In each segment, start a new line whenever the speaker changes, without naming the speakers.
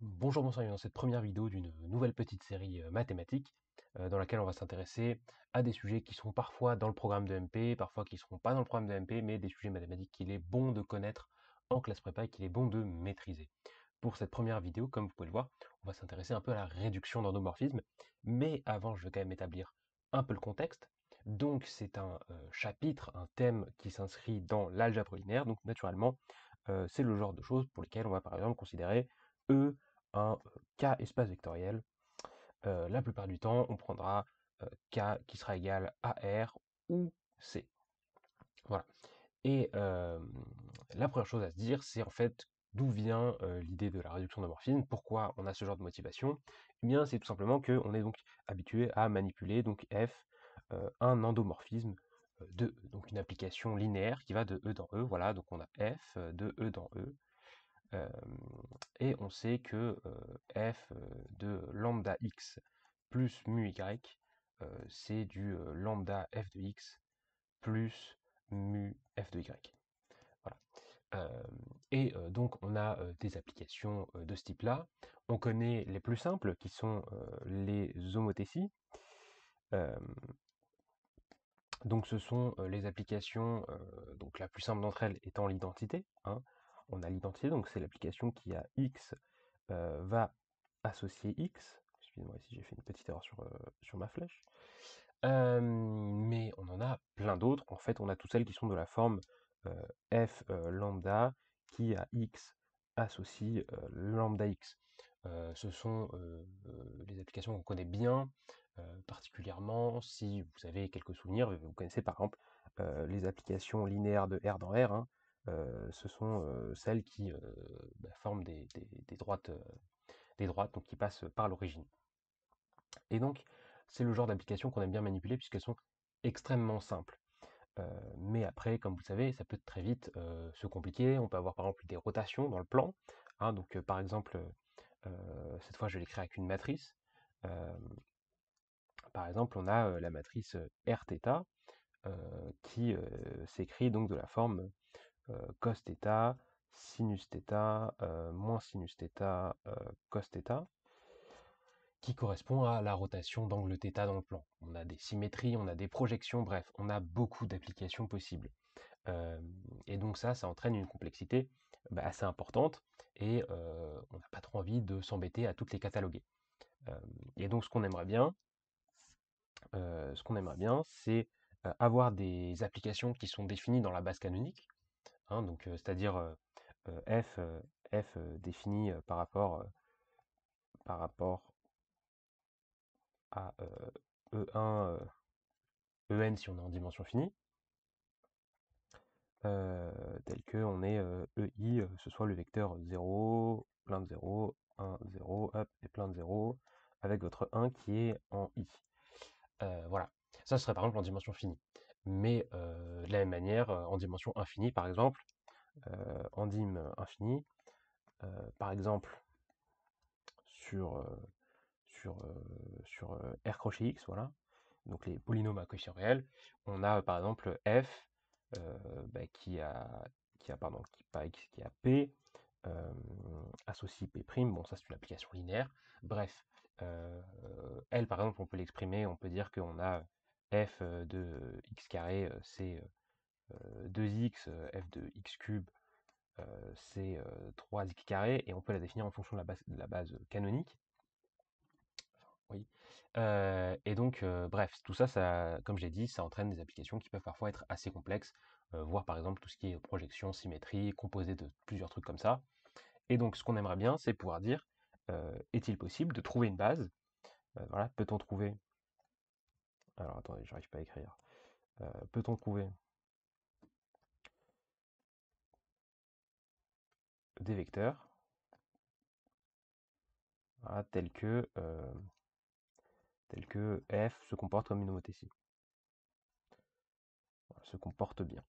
Bonjour, bonsoir, dans cette première vidéo d'une nouvelle petite série mathématique dans laquelle on va s'intéresser à des sujets qui sont parfois dans le programme de MP, parfois qui ne seront pas dans le programme de MP, mais des sujets mathématiques qu'il est bon de connaître en classe prépa et qu'il est bon de maîtriser. Pour cette première vidéo, comme vous pouvez le voir, on va s'intéresser un peu à la réduction d'endomorphisme, mais avant, je vais quand même établir un peu le contexte. Donc, c'est un chapitre, un thème qui s'inscrit dans l'algèbre linéaire, donc naturellement, c'est le genre de choses pour lesquelles on va par exemple considérer E un K espace vectoriel. La plupart du temps, on prendra K qui sera égal à R ou C. Voilà. Et la première chose à se dire, c'est en fait d'où vient l'idée de la réduction d'homorphisme, pourquoi on a ce genre de motivation. Eh bien, c'est tout simplement qu'on est donc habitué à manipuler donc F un endomorphisme de E, donc une application linéaire qui va de E dans E. Voilà, donc on a F de E dans E. Euh, et on sait que f de lambda x plus mu y, c'est du lambda f de x plus mu f de y. Voilà. Et donc on a des applications de ce type-là. On connaît les plus simples qui sont les homothéties. Euh, donc ce sont les applications, donc la plus simple d'entre elles étant l'identité, hein. On a l'identité, donc c'est l'application qui a x va associer x. Excusez-moi si j'ai fait une petite erreur sur ma flèche. Mais on en a plein d'autres. En fait, on a toutes celles qui sont de la forme f lambda qui a x associe lambda x. Ce sont les applications qu'on connaît bien, particulièrement si vous avez quelques souvenirs. Vous connaissez par exemple les applications linéaires de R dans R, hein. Ce sont celles qui forment des droites, donc qui passent par l'origine. Et donc, c'est le genre d'application qu'on aime bien manipuler puisqu'elles sont extrêmement simples. Mais après, comme vous le savez, ça peut très vite se compliquer. On peut avoir par exemple des rotations dans le plan, hein. Donc, par exemple, cette fois, je vais l'écrire avec une matrice. Euh, Par exemple, on a la matrice Rθ qui s'écrit donc de la forme cos θ, sinus θ, moins sinus θ, cos θ, qui correspond à la rotation d'angle θ dans le plan. On a des symétries, on a des projections, bref, on a beaucoup d'applications possibles. Et donc ça entraîne une complexité assez importante, et on n'a pas trop envie de s'embêter à toutes les cataloguer. Euh, et donc ce qu'on aimerait bien, c'est avoir des applications qui sont définies dans la base canonique, hein, donc c'est-à-dire f, défini par rapport à E1, En si on est en dimension finie, tel que on est EI, ce soit le vecteur 0, plein de 0, 1, 0, hop, et plein de 0, avec votre 1 qui est en I. Voilà. Ça, ce serait par exemple en dimension finie. Mais de la même manière, en dimension infinie, par exemple, en dim infini, par exemple, sur, sur R crochet X, voilà, donc les polynômes à coefficient réel, on a par exemple f qui a P associe P', bon ça c'est une application linéaire, bref, elle par exemple on peut l'exprimer, on peut dire qu'on a f de x carré c'est 2x, f de x cube c'est 3x carré, et on peut la définir en fonction de la base canonique. Oui. Et donc, bref, tout ça, comme j'ai dit, ça entraîne des applications qui peuvent parfois être assez complexes, voire par exemple tout ce qui est projection, symétrie, composé de plusieurs trucs comme ça. Et donc, ce qu'on aimerait bien, c'est pouvoir dire, est-il possible de trouver une base? Voilà, peut-on trouver. Alors attendez, j'arrive pas à écrire. Peut-on trouver des vecteurs, voilà, tels que f se comporte comme une homothétie, voilà, se comporte bien.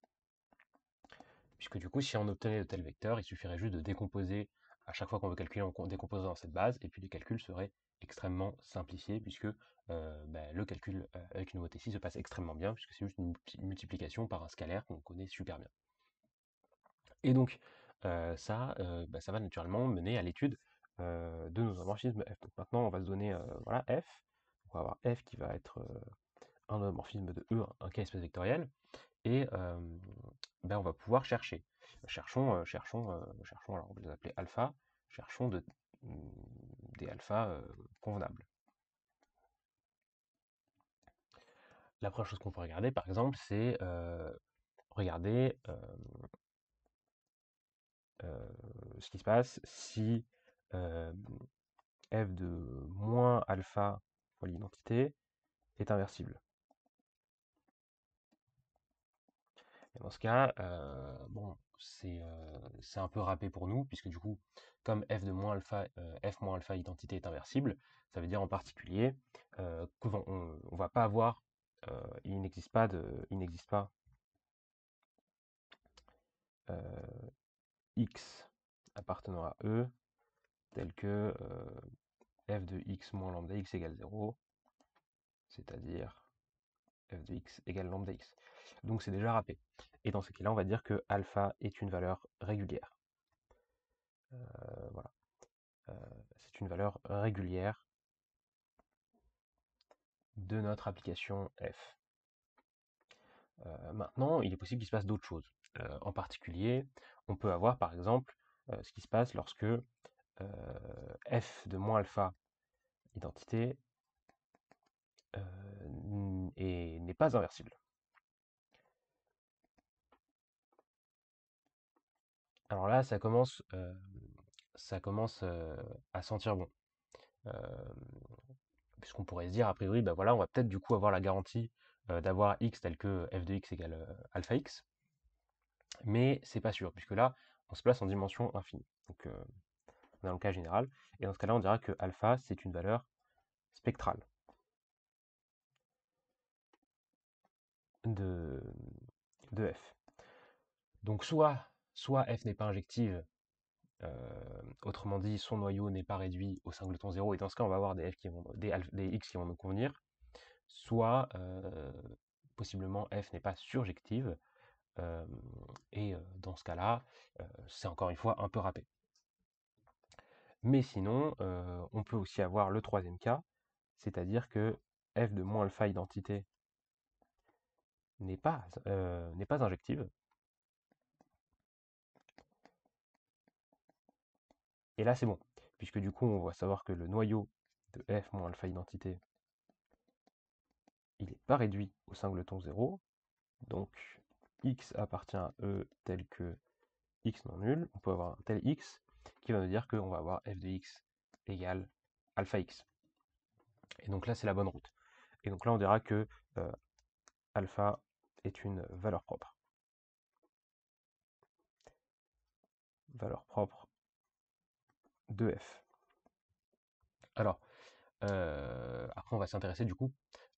Puisque du coup, si on obtenait de tels vecteurs, il suffirait juste de décomposer à chaque fois qu'on veut calculer, on décompose dans cette base, et puis les calculs seraient extrêmement simplifiés, puisque le calcul avec une homothétie se passe extrêmement bien, puisque c'est juste une multiplication par un scalaire qu'on connaît super bien. Et donc, ça va naturellement mener à l'étude de nos homomorphismes f. Donc maintenant, on va se donner voilà, f. On va avoir f qui va être un homomorphisme de E, un K-espace vectoriel, et ben, on va pouvoir chercher. Cherchons, alors on va les appeler alpha, cherchons des alphas convenables. La première chose qu'on peut regarder, par exemple, c'est regarder ce qui se passe si f de moins alpha fois l'identité est inversible. Et dans ce cas, bon, c'est un peu râpé pour nous, puisque du coup, comme f moins alpha identité est inversible, ça veut dire en particulier qu'on ne va pas avoir, il n'existe pas x appartenant à E tel que f de x moins lambda x égale 0, c'est-à-dire f de x égale lambda x. Donc c'est déjà râpé. Et dans ce cas-là, on va dire que alpha est une valeur régulière. Voilà. C'est une valeur régulière de notre application f. Maintenant, il est possible qu'il se passe d'autres choses. En particulier, on peut avoir par exemple ce qui se passe lorsque f de moins alpha identité n'est pas inversible. Alors là, ça commence à sentir bon. Puisqu'on pourrait se dire, a priori, bah voilà, on va peut-être du coup avoir la garantie d'avoir x tel que f de x égale alpha x, mais c'est pas sûr, puisque là, on se place en dimension infinie. Donc, dans le cas général, et dans ce cas-là, on dira que alpha, c'est une valeur spectrale de, f. Donc, soit f n'est pas injective, autrement dit, son noyau n'est pas réduit au singleton 0, et dans ce cas, on va avoir des x qui vont nous convenir, soit possiblement f n'est pas surjective, et dans ce cas-là, c'est encore une fois un peu râpé. Mais sinon, on peut aussi avoir le troisième cas, c'est-à-dire que f de moins alpha identité n'est pas injective. Et là, c'est bon, puisque du coup, on va savoir que le noyau de f moins alpha identité, il n'est pas réduit au singleton 0. Donc, x appartient à E tel que x non nul. On peut avoir un tel x qui va nous dire qu'on va avoir f de x égale alpha x. Et donc là, c'est la bonne route. Et donc là, on dira que alpha est une valeur propre. Valeur propre de f. Alors, après, on va s'intéresser du coup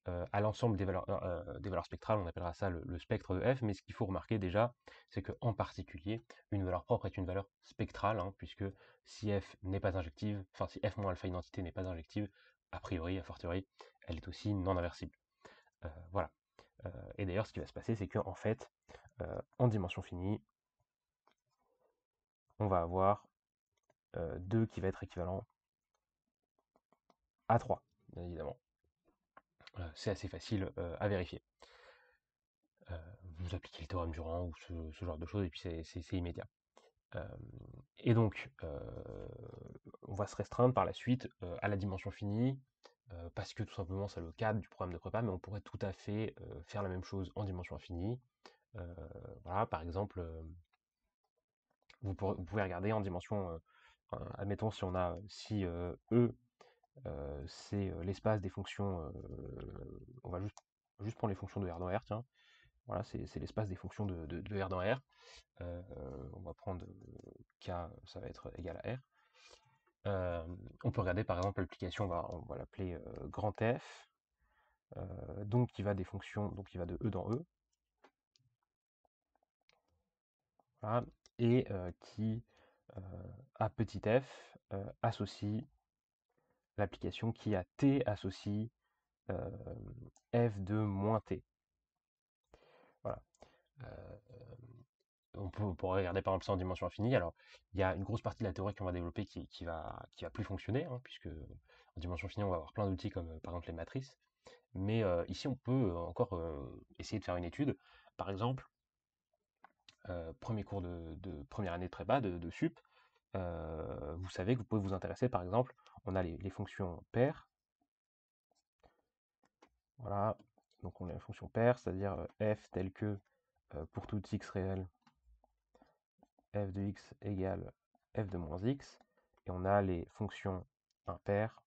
à l'ensemble des valeurs spectrales, on appellera ça le spectre de f, mais ce qu'il faut remarquer déjà, c'est qu'en particulier, une valeur propre est une valeur spectrale, hein, puisque si f n'est pas injective, enfin si f moins alpha identité n'est pas injective, a priori, a fortiori, elle est aussi non inversible. Voilà. Et d'ailleurs, ce qui va se passer, c'est qu'en fait, en dimension finie, on va avoir 2 qui va être équivalent à 3, bien évidemment. C'est assez facile à vérifier. Vous appliquez le théorème du rang ou ce genre de choses, et puis c'est immédiat. Et donc, on va se restreindre par la suite à la dimension finie, parce que tout simplement c'est le cadre du programme de prépa, mais on pourrait tout à fait faire la même chose en dimension infinie. Voilà, par exemple, vous pouvez regarder en dimension, admettons si E c'est l'espace des fonctions, on va juste prendre les fonctions de R dans R, tiens. Voilà, c'est l'espace des fonctions de R dans R. On va prendre K, ça va être égal à R. On peut regarder par exemple l'application, on va l'appeler grand F, donc qui va des fonctions, donc qui va de E dans E. Voilà, et qui, à petit f, associe l'application qui à t associe f de moins t. Voilà. on pourrait regarder par exemple ça en dimension infinie. Alors, il y a une grosse partie de la théorie qu'on va développer qui va plus fonctionner, hein, puisque en dimension infinie, on va avoir plein d'outils comme par exemple les matrices. Mais ici, on peut encore essayer de faire une étude. Par exemple, premier cours de première année de prépa, de sup, vous savez que vous pouvez vous intéresser, par exemple, on a les fonctions paires. Voilà, donc on a la fonction paire, c'est-à-dire f telle que pour tout x réel, f de x égale f de moins x, et on a les fonctions impaires,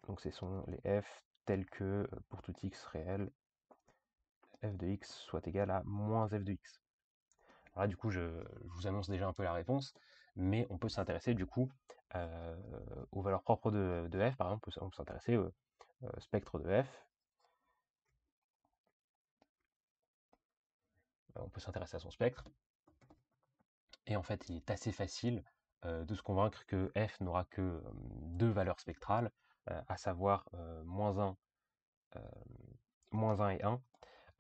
donc ce sont les f tels que pour tout x réel, f de x soit égal à moins f de x. Alors là, du coup, je vous annonce déjà un peu la réponse, mais on peut s'intéresser du coup aux valeurs propres de f. Par exemple, on peut s'intéresser au spectre de f. On peut s'intéresser à son spectre. Et en fait, il est assez facile de se convaincre que f n'aura que deux valeurs spectrales, à savoir moins 1 et 1.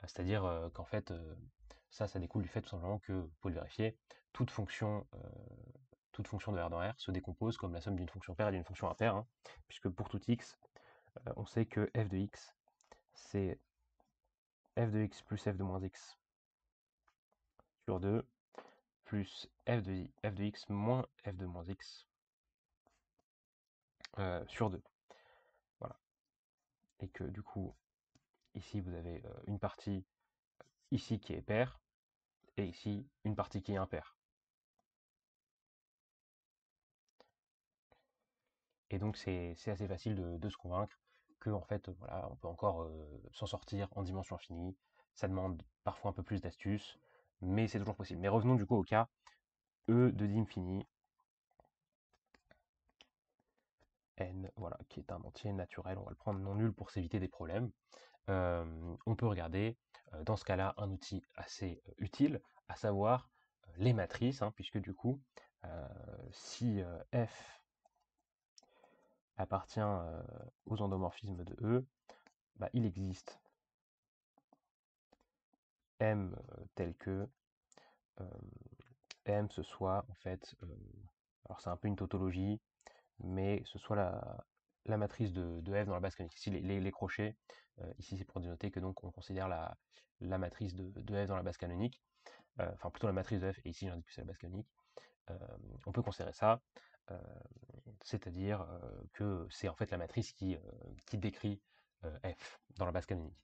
C'est-à-dire qu'en fait, ça découle du fait tout simplement que, vous pouvez le vérifier, toute fonction de R dans R se décompose comme la somme d'une fonction paire et d'une fonction impaire, hein, puisque pour tout x, on sait que f de x, c'est f de x plus f de moins x sur 2, plus f de x moins f de moins x sur 2. Voilà. Et que du coup, ici, vous avez une partie ici qui est paire, et ici, une partie qui est impaire. Et donc, c'est assez facile de se convaincre que, en fait, voilà, on peut encore s'en sortir en dimension infinie. Ça demande parfois un peu plus d'astuces, mais c'est toujours possible. Mais revenons du coup au cas E de d'infini, n, voilà, qui est un entier naturel. On va le prendre non nul pour s'éviter des problèmes. On peut regarder, dans ce cas-là, un outil assez utile, à savoir les matrices, hein, puisque du coup, si f appartient aux endomorphismes de E, bah, il existe M tel que M ce soit en fait, alors c'est un peu une tautologie, mais ce soit la matrice de F dans la base canonique. Ici les crochets, ici c'est pour dénoter que donc on considère la matrice de F dans la base canonique, enfin plutôt la matrice de F, et ici j'indique que c'est la base canonique. On peut considérer ça, c'est-à-dire que c'est en fait la matrice qui décrit F dans la base canonique.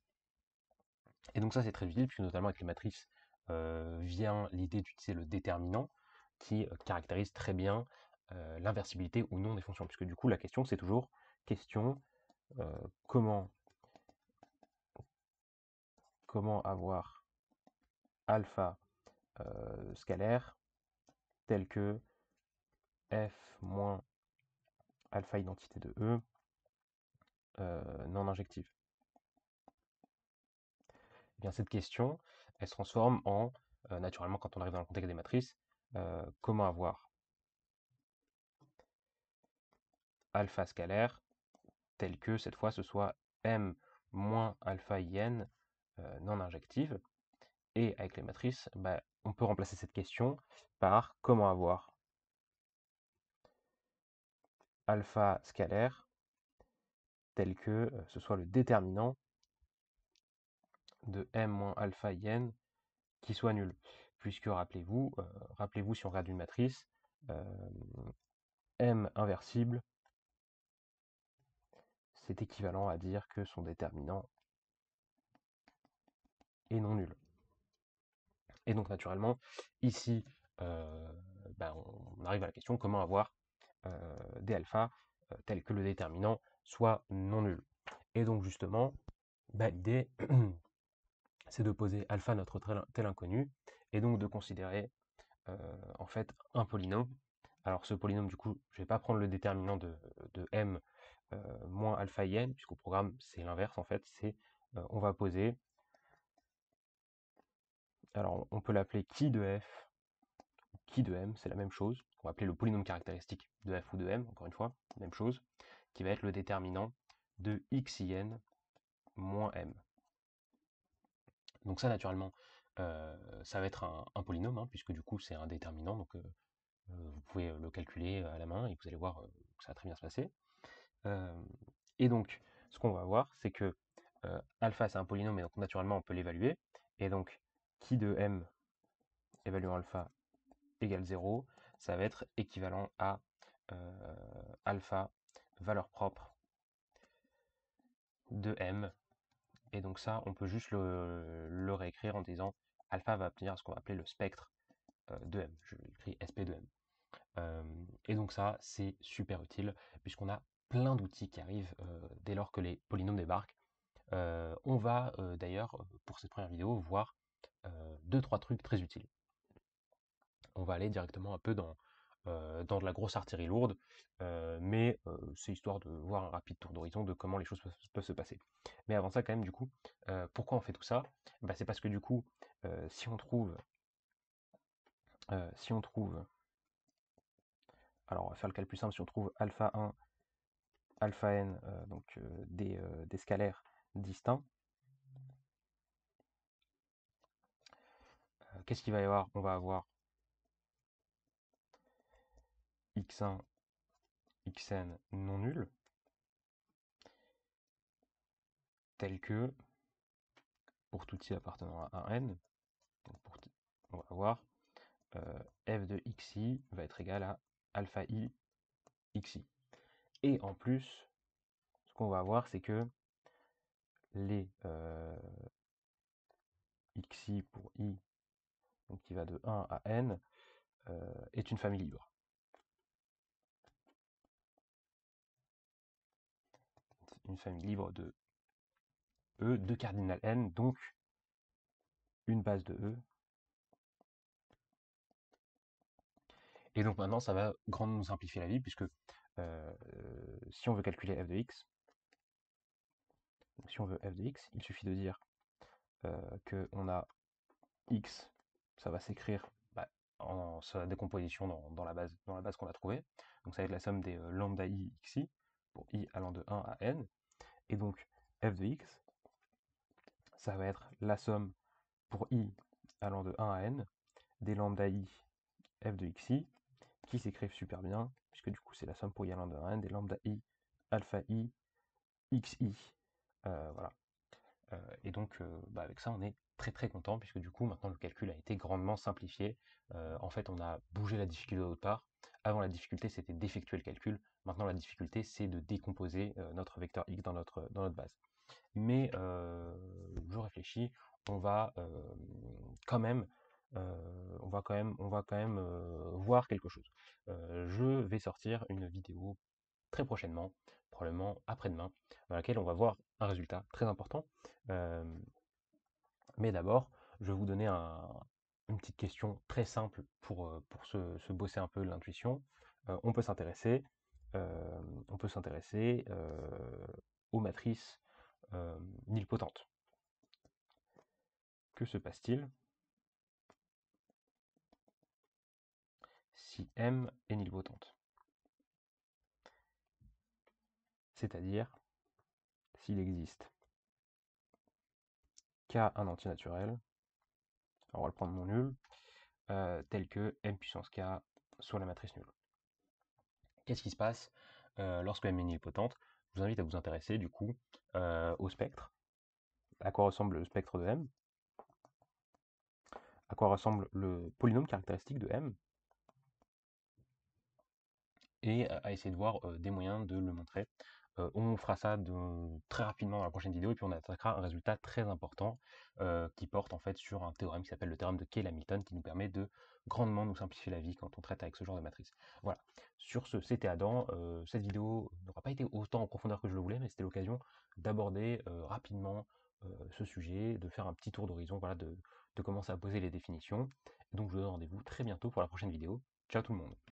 Et donc ça c'est très utile, puisque notamment avec les matrices vient l'idée d'utiliser le déterminant qui caractérise très bien l'inversibilité ou non des fonctions. Puisque du coup la question c'est toujours question comment avoir alpha scalaire tel que f moins alpha identité de E non injective. Et bien cette question, elle se transforme en, naturellement quand on arrive dans le contexte des matrices, comment avoir alpha scalaire tel que cette fois ce soit m moins alpha in non injective. Et avec les matrices, bah, on peut remplacer cette question par comment avoir alpha scalaire tel que ce soit le déterminant de m moins alpha in qui soit nul. Puisque rappelez-vous, si on regarde une matrice, m inversible, c'est équivalent à dire que son déterminant est non nul. Et donc naturellement, ici, bah, on arrive à la question comment avoir des alphas tels que le déterminant soit non nul. Et donc justement, bah, l'idée, c'est de poser alpha notre tel inconnu, et donc de considérer en fait un polynôme. Alors ce polynôme, du coup, je ne vais pas prendre le déterminant de m moins alpha in, puisqu'au programme c'est l'inverse en fait, c'est on va poser, alors on peut l'appeler qui de f, qui de m, c'est la même chose, on va appeler le polynôme caractéristique de f ou de m, encore une fois, même chose, qui va être le déterminant de xin moins m. Donc ça, naturellement, ça va être un polynôme, hein, puisque du coup, c'est un déterminant, donc vous pouvez le calculer à la main, et vous allez voir que ça va très bien se passer. Et donc, ce qu'on va voir, c'est que alpha, c'est un polynôme, et donc naturellement, on peut l'évaluer. Et donc, qui de m évaluant alpha égale 0, ça va être équivalent à alpha, valeur propre de m. Et donc ça, on peut juste le réécrire en disant alpha va obtenir ce qu'on va appeler le spectre de m. Je l'écris SP de m. Et donc ça, c'est super utile, puisqu'on a plein d'outils qui arrivent dès lors que les polynômes débarquent. On va d'ailleurs, pour cette première vidéo, voir 2-3 trucs très utiles. On va aller directement un peu dans de la grosse artillerie lourde, mais c'est histoire de voir un rapide tour d'horizon de comment les choses peuvent se passer. Mais avant ça, quand même, du coup, pourquoi on fait tout ça? Bah, c'est parce que du coup, si on trouve, alors on va faire le cas le plus simple, si on trouve alpha 1, alpha n, donc des scalaires distincts, qu'est-ce qu'il va y avoir? On va avoir x1, xn non nul, tel que, pour tout i appartenant à un n, donc on va avoir f de xi va être égal à alpha i xi. Et en plus, ce qu'on va avoir, c'est que les xi pour i, donc qui va de 1 à n, est une famille libre. Une famille libre de E, de cardinal n, donc une base de E. Et donc maintenant, ça va grandement nous simplifier la vie, puisque si on veut calculer f de x, si on veut f de x, il suffit de dire qu'on a x, ça va s'écrire en sa décomposition dans la base qu'on a trouvée. Donc ça va être la somme des lambda i xi, pour i allant de 1 à n. Et donc f de x, ça va être la somme pour i allant de 1 à n, des lambda i f de xi, qui s'écrivent super bien, puisque du coup c'est la somme pour i allant de 1 à n, des lambda i alpha i xi. Voilà. Et donc avec ça on est très très content, puisque du coup maintenant le calcul a été grandement simplifié. En fait on a bougé la difficulté d'autre part. Avant la difficulté c'était d'effectuer le calcul, maintenant la difficulté c'est de décomposer notre vecteur x dans notre base. Mais je réfléchis, on va quand même voir quelque chose. Je vais sortir une vidéo très prochainement, probablement après-demain, dans laquelle on va voir un résultat très important. Mais d'abord, je vais vous donner une petite question très simple pour se bosser un peu l'intuition. On peut s'intéresser aux matrices nilpotentes. Que se passe-t-il si M est nilpotente? C'est-à-dire s'il existe K un entier naturel, alors on va le prendre non nul, tel que M puissance K soit la matrice nulle. Qu'est-ce qui se passe lorsque M est nilpotente? Je vous invite à vous intéresser du coup au spectre. À quoi ressemble le spectre de M? À quoi ressemble le polynôme caractéristique de M? Et à essayer de voir des moyens de le montrer. On fera ça très rapidement dans la prochaine vidéo, et puis on attaquera un résultat très important qui porte en fait sur un théorème qui s'appelle le théorème de Cayley-Hamilton, qui nous permet de grandement nous simplifier la vie quand on traite avec ce genre de matrice. Voilà. Sur ce, c'était Adam. Cette vidéo n'aura pas été autant en profondeur que je le voulais, mais c'était l'occasion d'aborder rapidement ce sujet, de faire un petit tour d'horizon, voilà, de commencer à poser les définitions. Donc je vous donne rendez-vous très bientôt pour la prochaine vidéo. Ciao tout le monde.